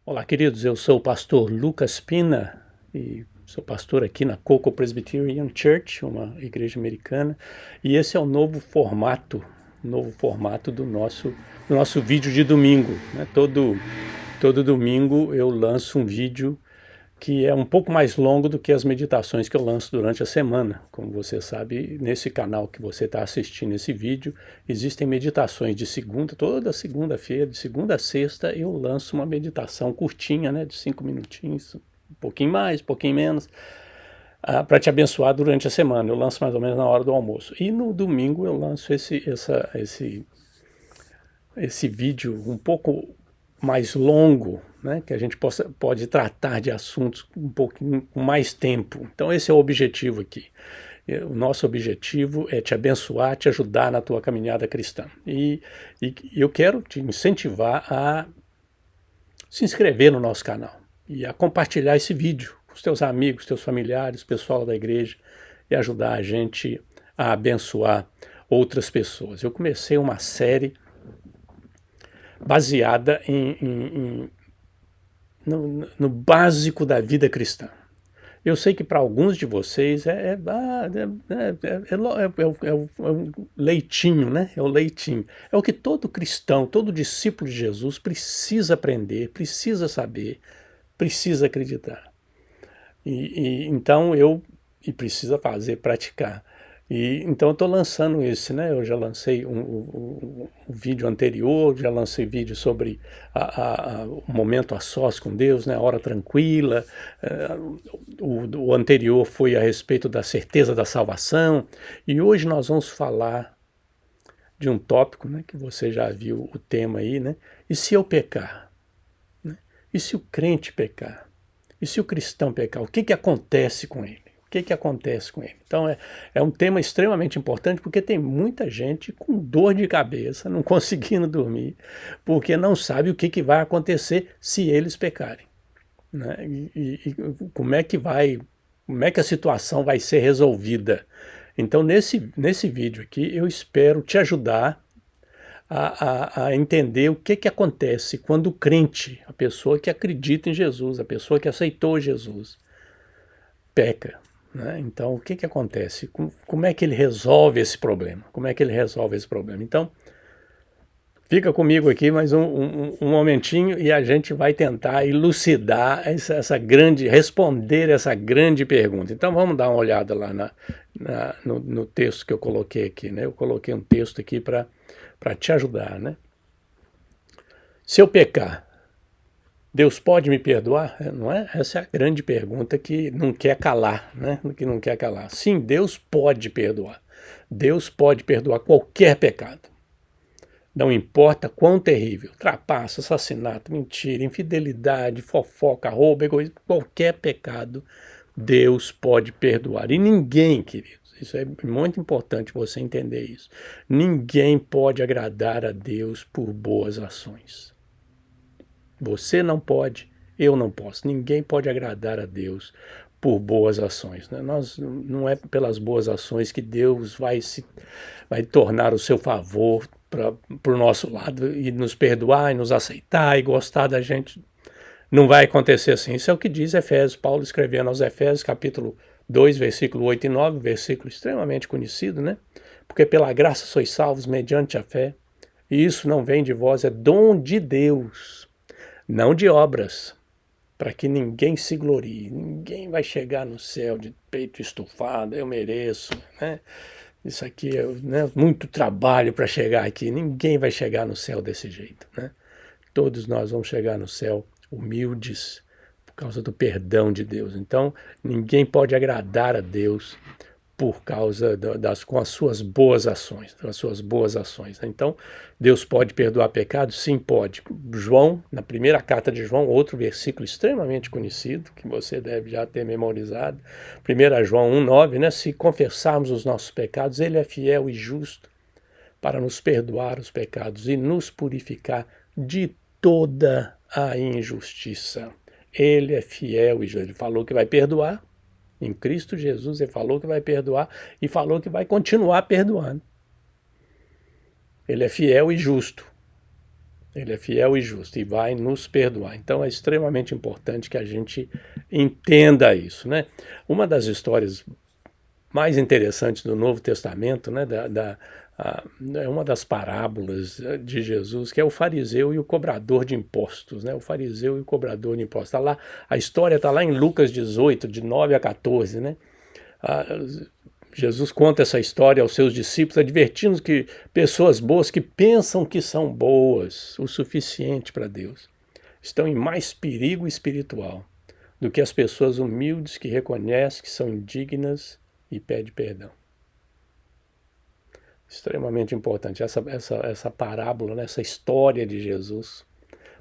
Olá, queridos, eu sou o pastor Lucas Pina e sou pastor aqui na Coco Presbyterian Church, uma igreja americana, e esse é o novo formato do nosso vídeo de domingo, né? Todo domingo eu lanço um vídeo que é um pouco mais longo do que as meditações que eu lanço durante a semana. Como você sabe, nesse canal que você está assistindo esse vídeo, existem meditações de segunda, toda segunda-feira, de segunda a sexta, eu lanço uma meditação curtinha, né, de 5 minutinhos, um pouquinho mais, um pouquinho menos, para te abençoar durante a semana. Eu lanço mais ou menos na hora do almoço. E no domingo eu lanço esse vídeo um pouco mais longo, né, que a gente pode tratar de assuntos um pouquinho com mais tempo. Então esse é o objetivo aqui. O nosso objetivo é te abençoar, te ajudar na tua caminhada cristã. E eu quero te incentivar a se inscrever no nosso canal e a compartilhar esse vídeo com os teus amigos, teus familiares, pessoal da igreja, e ajudar a gente a abençoar outras pessoas. Eu comecei uma série baseada no básico da vida cristã. Eu sei que para alguns de vocês é o leitinho, né? É o leitinho. É o que todo cristão, todo discípulo de Jesus precisa aprender, precisa saber, precisa acreditar. Então e precisa fazer, praticar. Então eu estou lançando esse, né? Eu já lancei um vídeo anterior, já lancei vídeo sobre o momento a sós com Deus, né? A hora tranquila. O anterior foi a respeito da certeza da salvação. E hoje nós vamos falar de um tópico, né? Que você já viu o tema aí, né? E se eu pecar? Né? E se o crente pecar? E se o cristão pecar? O que acontece com ele? O que acontece com ele? Então é um tema extremamente importante porque tem muita gente com dor de cabeça, não conseguindo dormir, porque não sabe o que vai acontecer se eles pecarem. Né? E como é que a situação vai ser resolvida? Então nesse vídeo aqui eu espero te ajudar a entender o que acontece quando o crente, a pessoa que acredita em Jesus, a pessoa que aceitou Jesus, peca. Né? Então, o que acontece? Como é que ele resolve esse problema? Como é que ele resolve esse problema? Então, fica comigo aqui mais um momentinho e a gente vai tentar elucidar responder essa grande pergunta. Então, vamos dar uma olhada lá no texto que eu coloquei aqui. Né? Eu coloquei um texto aqui para te ajudar. Né? Se eu pecar, Deus pode me perdoar? Não é? Essa é a grande pergunta que não quer calar, né? Que não quer calar. Sim, Deus pode perdoar. Deus pode perdoar qualquer pecado. Não importa quão terrível, trapaço, assassinato, mentira, infidelidade, fofoca, roubo, egoísmo, qualquer pecado, Deus pode perdoar. E ninguém, queridos, isso é muito importante você entender isso. Ninguém pode agradar a Deus por boas ações. Você não pode, eu não posso. Ninguém pode agradar a Deus por boas ações. Né? Não é pelas boas ações que Deus vai tornar o seu favor para o nosso lado e nos perdoar, e nos aceitar e gostar da gente. Não vai acontecer assim. Isso é o que diz Efésios, Paulo escrevendo aos Efésios, capítulo 2, versículo 8 e 9, versículo extremamente conhecido, né? Porque pela graça sois salvos mediante a fé, e isso não vem de vós, é dom de Deus, não de obras, para que ninguém se glorie. Ninguém vai chegar no céu de peito estufado, eu mereço, né? Isso aqui é, né, muito trabalho para chegar aqui. Ninguém vai chegar no céu desse jeito, né? Todos nós vamos chegar no céu humildes por causa do perdão de Deus. Então, ninguém pode agradar a Deus por causa com as suas boas ações, das suas boas ações. Então, Deus pode perdoar pecados? Sim, pode. João, na primeira carta de João, outro versículo extremamente conhecido, que você deve já ter memorizado, 1 João 1,9, né? Se confessarmos os nossos pecados, Ele é fiel e justo para nos perdoar os pecados e nos purificar de toda a injustiça. Ele é fiel e justo. Ele falou que vai perdoar. Em Cristo Jesus, ele falou que vai perdoar e falou que vai continuar perdoando. Ele é fiel e justo. Ele é fiel e justo e vai nos perdoar. Então é extremamente importante que a gente entenda isso, né? Uma das histórias mais interessantes do Novo Testamento, né, é uma das parábolas de Jesus, que é o fariseu e o cobrador de impostos, né? O fariseu e o cobrador de impostos. Tá lá, a história está lá em Lucas 18, de 9 a 14, né? Jesus conta essa história aos seus discípulos, advertindo que pessoas boas que pensam que são boas o suficiente para Deus estão em mais perigo espiritual do que as pessoas humildes que reconhecem que são indignas e pedem perdão. Extremamente importante essa parábola, né, essa história de Jesus,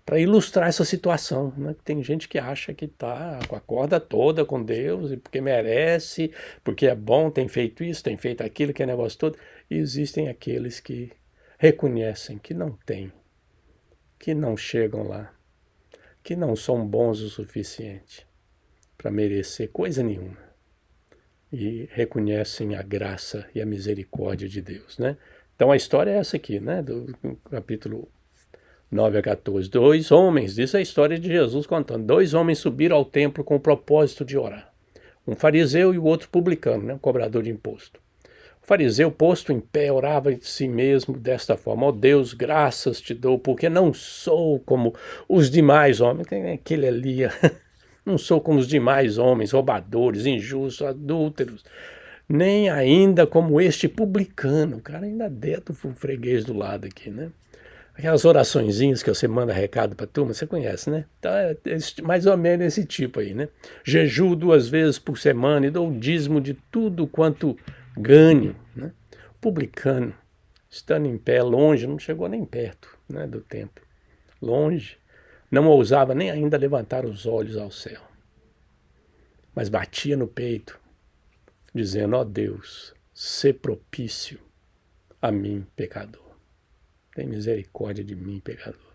para ilustrar essa situação, né? Tem gente que acha que está com a corda toda com Deus, e porque merece, porque é bom, tem feito isso, tem feito aquilo, que é negócio todo. E existem aqueles que reconhecem que não tem, que não chegam lá, que não são bons o suficiente para merecer coisa nenhuma. E reconhecem a graça e a misericórdia de Deus, né? Então a história é essa aqui, né? Do capítulo 9 a 14. Dois homens, isso é a história de Jesus contando. Dois homens subiram ao templo com o propósito de orar. Um fariseu e o outro publicano, né? Um cobrador de imposto. O fariseu, posto em pé, orava em si mesmo desta forma: ó Deus, graças te dou, porque não sou como os demais homens. Tem aquele ali, não sou como os demais homens, roubadores, injustos, adúlteros, nem ainda como este publicano. O cara ainda dentro do freguês do lado aqui, né? Aquelas oraçõezinhas que você manda recado para a turma, você conhece, né? Então é mais ou menos esse tipo aí, né? Jejuo 2 vezes por semana e dou o dízimo de tudo quanto ganho, né? Publicano, estando em pé, longe, não chegou nem perto, né, do templo. Longe, não ousava nem ainda levantar os olhos ao céu. Mas batia no peito, dizendo: ó Deus, sê propício a mim, pecador. Tem misericórdia de mim, pecador.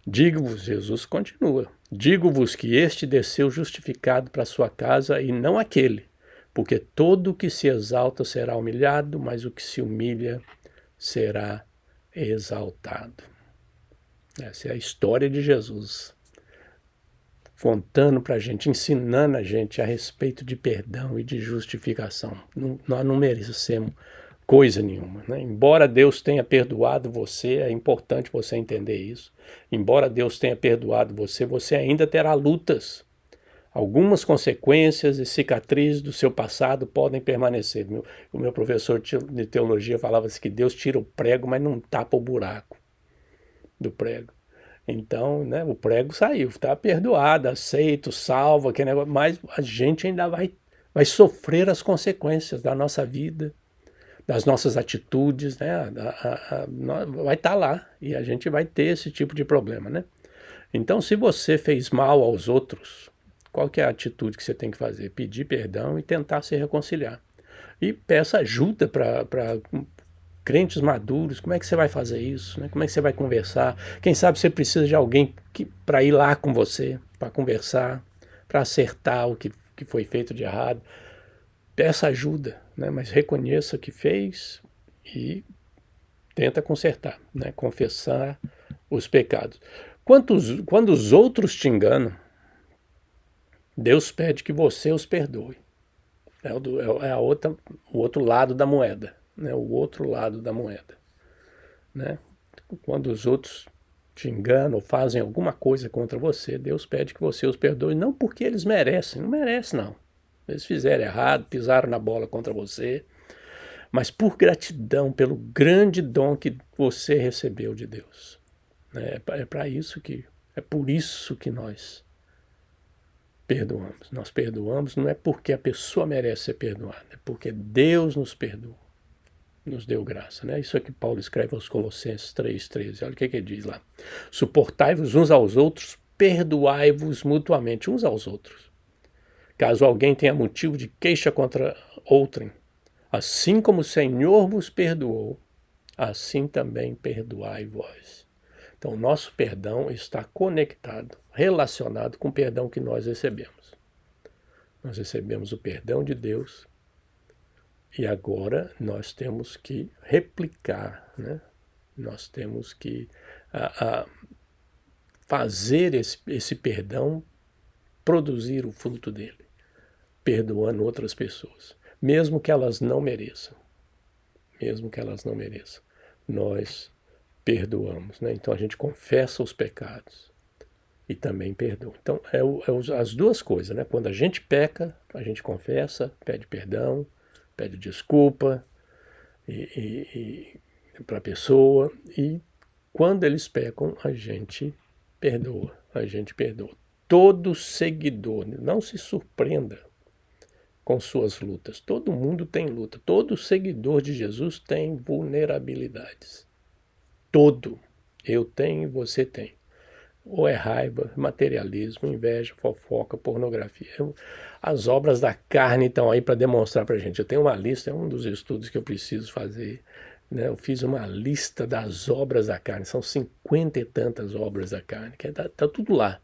Digo-vos, Jesus continua, digo-vos que este desceu justificado para sua casa e não aquele, porque todo o que se exalta será humilhado, mas o que se humilha será exaltado. Essa é a história de Jesus, contando para a gente, ensinando a gente a respeito de perdão e de justificação. Nós não merecemos coisa nenhuma, né? Embora Deus tenha perdoado você, é importante você entender isso. Embora Deus tenha perdoado você, você ainda terá lutas. Algumas consequências e cicatrizes do seu passado podem permanecer. O meu professor de teologia falava assim, que Deus tira o prego, mas não tapa o buraco do prego. Então, né, o prego saiu, está perdoado, aceito, salvo, aquele negócio, mas a gente ainda vai sofrer as consequências da nossa vida, das nossas atitudes, né? Vai estar lá e a gente vai ter esse tipo de problema, né? Então, se você fez mal aos outros, qual que é a atitude que você tem que fazer? Pedir perdão e tentar se reconciliar. E peça ajuda para crentes maduros. Como é que você vai fazer isso, né? Como é que você vai conversar? Quem sabe você precisa de alguém para ir lá com você, para conversar, para acertar o que foi feito de errado. Peça ajuda, né? Mas reconheça que fez e tenta consertar, né? Confessar os pecados. Quando os outros te enganam, Deus pede que você os perdoe. É o outro lado da moeda, né? O outro lado da moeda, né? Quando os outros te enganam ou fazem alguma coisa contra você, Deus pede que você os perdoe, não porque eles merecem, não merece não. Eles fizeram errado, pisaram na bola contra você, mas por gratidão pelo grande dom que você recebeu de Deus. É por isso que nós perdoamos. Nós perdoamos não é porque a pessoa merece ser perdoada, é porque Deus nos perdoou, nos deu graça, né? Isso é que Paulo escreve aos Colossenses 3,13. Olha o que ele diz lá. Suportai-vos uns aos outros, perdoai-vos mutuamente uns aos outros. Caso alguém tenha motivo de queixa contra outrem, assim como o Senhor vos perdoou, assim também perdoai vós. Então, o nosso perdão está conectado, relacionado com o perdão que nós recebemos. Nós recebemos o perdão de Deus e agora nós temos que replicar, né? Nós temos que a fazer esse perdão produzir o fruto dele, perdoando outras pessoas, mesmo que elas não mereçam. Mesmo que elas não mereçam. Nós perdoamos, né? Então a gente confessa os pecados e também perdoa. Então as duas coisas, né? Quando a gente peca, a gente confessa, pede perdão, pede desculpa para a pessoa, e quando eles pecam, a gente perdoa, Todo seguidor, não se surpreenda com suas lutas. Todo mundo tem luta. Todo seguidor de Jesus tem vulnerabilidades. Todo. Eu tenho, você tem. Ou é raiva, materialismo, inveja, fofoca, pornografia. As obras da carne estão aí para demonstrar para a gente. Eu tenho uma lista, é um dos estudos que eu preciso fazer. Né? Eu fiz uma lista das obras da carne. São 50 e tantas obras da carne. Que tá tudo lá.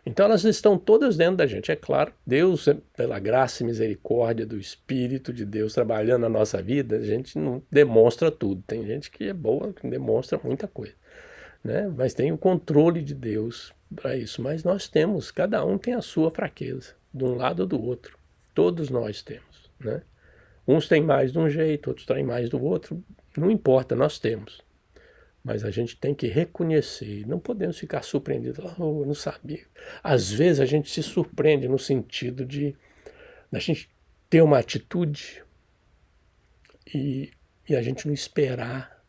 Então elas estão todas dentro da gente. É claro, Deus, pela graça e misericórdia do Espírito de Deus trabalhando na nossa vida, a gente não demonstra tudo. Tem gente que é boa, que demonstra muita coisa, né? Mas tem o controle de Deus para isso. Mas nós temos, cada um tem a sua fraqueza, de um lado ou do outro. Todos nós temos, né? Uns têm mais de um jeito, outros têm mais do outro. Não importa, nós temos. Mas a gente tem que reconhecer, não podemos ficar surpreendidos. Oh, eu não sabia. Às vezes a gente se surpreende no sentido de a gente ter uma atitude e a gente não esperar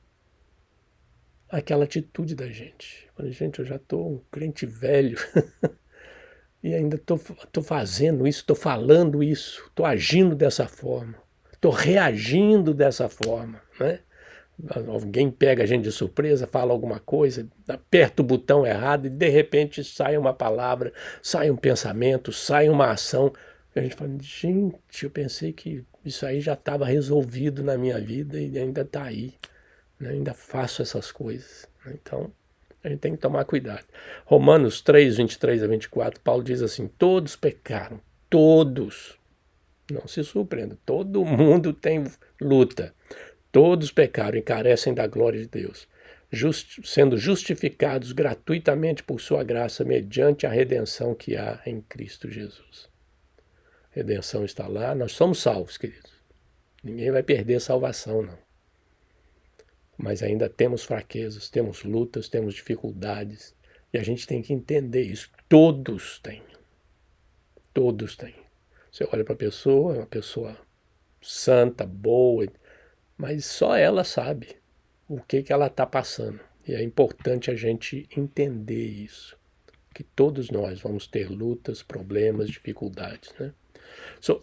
aquela atitude da gente. Gente, eu já estou um crente velho e ainda estou fazendo isso, estou falando isso, estou agindo dessa forma, estou reagindo dessa forma, né? Alguém pega a gente de surpresa, fala alguma coisa, aperta o botão errado e de repente sai uma palavra, sai um pensamento, sai uma ação. A gente fala, gente, eu pensei que isso aí já estava resolvido na minha vida e ainda está aí, né? Ainda faço essas coisas. Então, a gente tem que tomar cuidado. Romanos 3, 23 a 24, Paulo diz assim, todos pecaram, todos. Não se surpreenda, todo mundo tem luta. Todos pecaram e carecem da glória de Deus, sendo justificados gratuitamente por sua graça mediante a redenção que há em Cristo Jesus. Redenção está lá, nós somos salvos, queridos. Ninguém vai perder a salvação, não. Mas ainda temos fraquezas, temos lutas, temos dificuldades. E a gente tem que entender isso. Todos têm. Todos têm. Você olha para a pessoa, é uma pessoa santa, boa, mas só ela sabe o que ela está passando. E é importante a gente entender isso, que todos nós vamos ter lutas, problemas, dificuldades, né?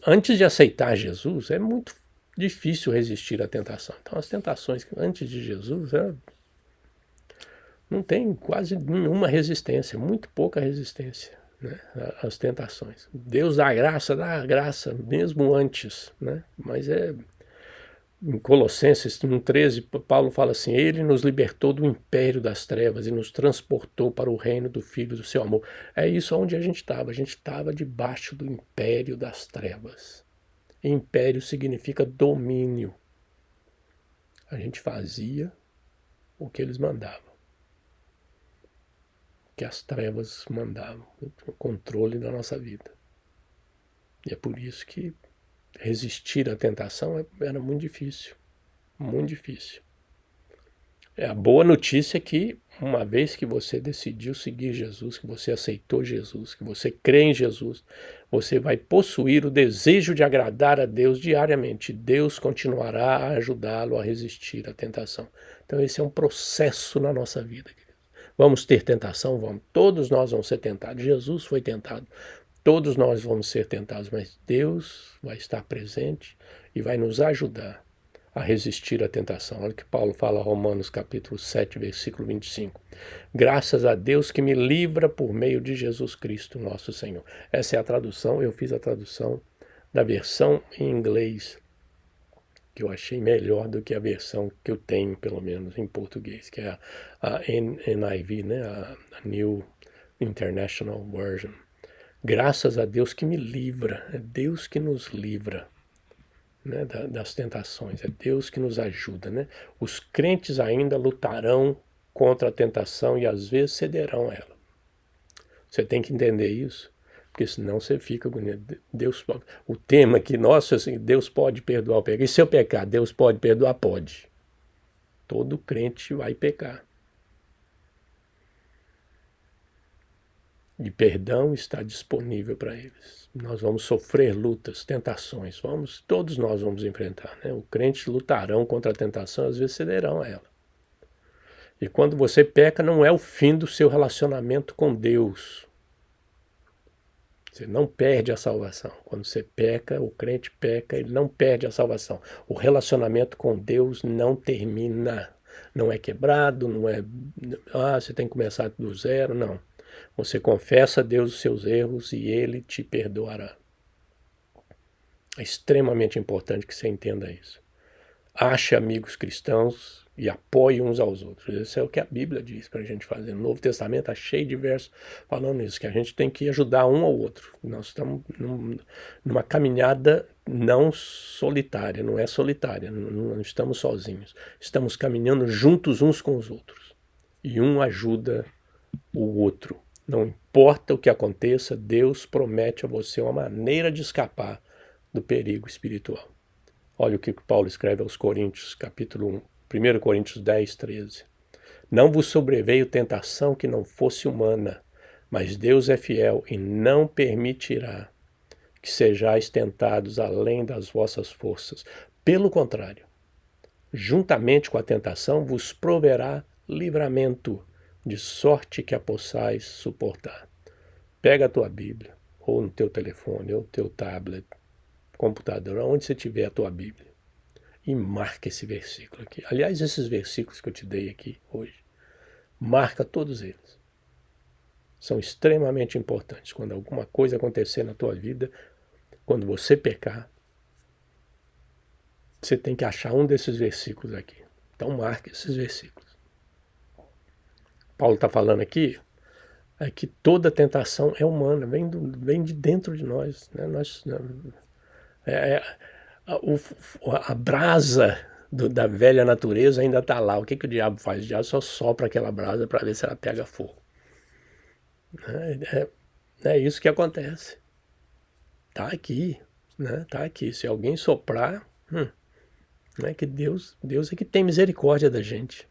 Antes de aceitar Jesus, é muito difícil resistir à tentação. Então as tentações antes de Jesus não tem quase nenhuma resistência, muito pouca resistência, né, às tentações. Deus dá graça mesmo antes, né? Mas em Colossenses 1,13, Paulo fala assim, ele nos libertou do império das trevas e nos transportou para o reino do Filho do seu amor. É isso onde a gente estava debaixo do império das trevas. Império significa domínio. A gente fazia o que eles mandavam, o que as trevas mandavam, o controle da nossa vida. E é por isso que resistir à tentação era muito difícil, muito difícil. A boa notícia é que uma vez que você decidiu seguir Jesus, que você aceitou Jesus, que você crê em Jesus, você vai possuir o desejo de agradar a Deus diariamente. Deus continuará a ajudá-lo a resistir à tentação. Então esse é um processo na nossa vida. Vamos ter tentação? Vamos. Todos nós vamos ser tentados. Jesus foi tentado. Todos nós vamos ser tentados, mas Deus vai estar presente e vai nos ajudar a resistir à tentação. Olha o que Paulo fala em Romanos capítulo 7, versículo 25. Graças a Deus que me livra por meio de Jesus Cristo, nosso Senhor. Essa é a tradução, eu fiz a tradução da versão em inglês, que eu achei melhor do que a versão que eu tenho, pelo menos, em português, que é a NIV, né? a New International Version. Graças a Deus que me livra, é Deus que nos livra, né, das tentações, é Deus que nos ajuda, né? Os crentes ainda lutarão contra a tentação e às vezes cederão a ela. Você tem que entender isso, porque senão você fica bonito. Deus, o tema aqui nosso é assim, Deus pode perdoar o pecado. E se eu pecar, Deus pode perdoar? Pode. Todo crente vai pecar. E perdão está disponível para eles. Nós vamos sofrer lutas, tentações, todos nós vamos enfrentar, né? O crente lutarão contra a tentação, às vezes cederão a ela. E quando você peca, não é o fim do seu relacionamento com Deus. Você não perde a salvação. Quando você peca, o crente peca, ele não perde a salvação. O relacionamento com Deus não termina. Não é quebrado, não é... você tem que começar do zero, não. Você confessa a Deus os seus erros e Ele te perdoará. É extremamente importante que você entenda isso. Ache amigos cristãos e apoie uns aos outros. Isso é o que a Bíblia diz para a gente fazer. No Novo Testamento está cheio de versos falando isso, que a gente tem que ajudar um ao outro. Nós estamos numa caminhada não solitária, não é solitária, não estamos sozinhos. Estamos caminhando juntos uns com os outros. E um ajuda o outro. Não importa o que aconteça, Deus promete a você uma maneira de escapar do perigo espiritual. Olha o que Paulo escreve aos Coríntios, capítulo 1 Coríntios 10, 13. Não vos sobreveio tentação que não fosse humana, mas Deus é fiel e não permitirá que sejais tentados além das vossas forças. Pelo contrário, juntamente com a tentação vos proverá livramento, de sorte que a possais suportar. Pega a tua Bíblia, ou no teu telefone, ou no teu tablet, computador, onde você tiver a tua Bíblia, e marca esse versículo aqui. Aliás, esses versículos que eu te dei aqui hoje, marca todos eles. São extremamente importantes. Quando alguma coisa acontecer na tua vida, quando você pecar, você tem que achar um desses versículos aqui. Então marca esses versículos. Paulo está falando aqui é que toda tentação é humana, vem de dentro de nós. Né? A brasa da velha natureza ainda está lá. O que o diabo faz? O diabo só sopra aquela brasa para ver se ela pega fogo. É isso que acontece. Está aqui. Né? Tá aqui. Se alguém soprar, é que Deus é que tem misericórdia da gente.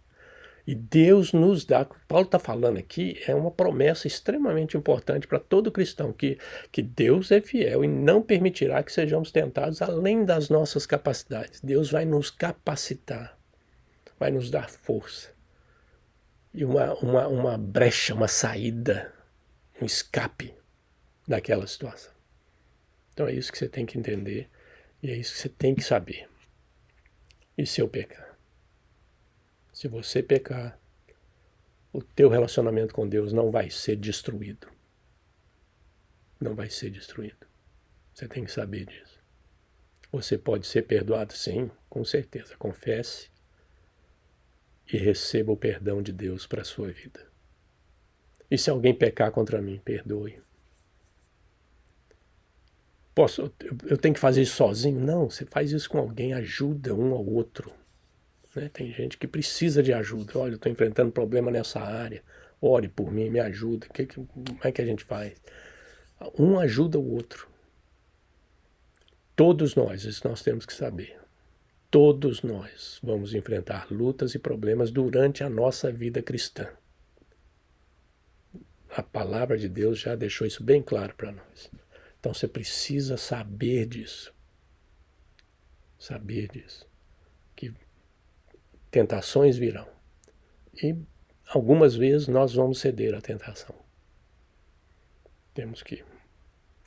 E Deus nos dá, o que Paulo está falando aqui é uma promessa extremamente importante para todo cristão, que Deus é fiel e não permitirá que sejamos tentados além das nossas capacidades. Deus vai nos capacitar, vai nos dar força. E uma brecha, uma saída, um escape daquela situação. Então é isso que você tem que entender e é isso que você tem que saber. E se eu pecar? Se você pecar, o teu relacionamento com Deus não vai ser destruído. Não vai ser destruído. Você tem que saber disso. Você pode ser perdoado, sim, com certeza. Confesse e receba o perdão de Deus para a sua vida. E se alguém pecar contra mim, perdoe. Eu tenho que fazer isso sozinho? Não, você faz isso com alguém, ajuda um ao outro. Né? Tem gente que precisa de ajuda. Olha, eu estou enfrentando problema nessa área. Ore por mim, me ajuda. Como é que a gente faz? Um ajuda o outro. Todos nós, isso nós temos que saber. Todos nós vamos enfrentar lutas e problemas durante a nossa vida cristã. A palavra de Deus já deixou isso bem claro para nós. Então você precisa saber disso. Saber disso. Que tentações virão. E algumas vezes nós vamos ceder à tentação. Temos que,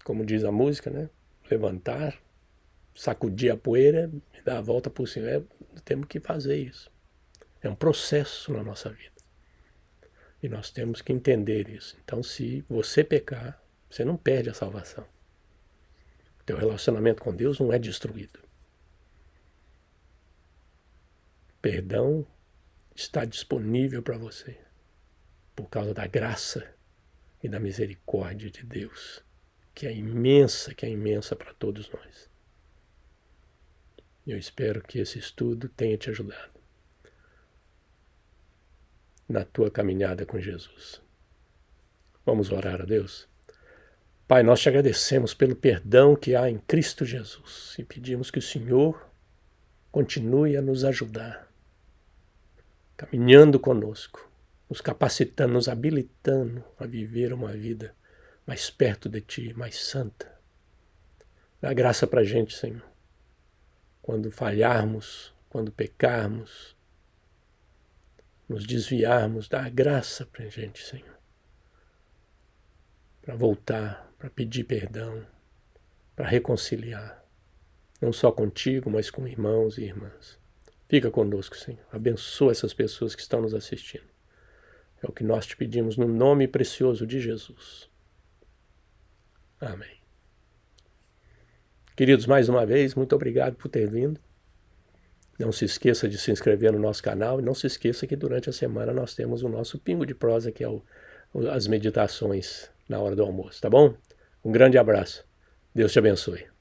como diz a música, né? Levantar, sacudir a poeira e dar a volta por cima. Temos que fazer isso. É um processo na nossa vida. E nós temos que entender isso. Então, se você pecar, você não perde a salvação. O teu relacionamento com Deus não é destruído. Perdão está disponível para você por causa da graça e da misericórdia de Deus, que é imensa para todos nós. Eu espero que esse estudo tenha te ajudado. na tua caminhada com Jesus. Vamos orar a Deus? Pai, nós te agradecemos pelo perdão que há em Cristo Jesus e pedimos que o Senhor continue a nos ajudar, caminhando conosco, nos capacitando, nos habilitando a viver uma vida mais perto de Ti, mais santa. Dá graça para a gente, Senhor. Quando falharmos, quando pecarmos, nos desviarmos, dá graça para a gente, Senhor. Para voltar, para pedir perdão, para reconciliar. Não só contigo, mas com irmãos e irmãs. Fica conosco, Senhor. Abençoa essas pessoas que estão nos assistindo. É o que nós te pedimos no nome precioso de Jesus. Amém. Queridos, mais uma vez, muito obrigado por ter vindo. Não se esqueça de se inscrever no nosso canal e não se esqueça que durante a semana nós temos o nosso Pingo de Prosa, que é as meditações na hora do almoço, tá bom? Um grande abraço. Deus te abençoe.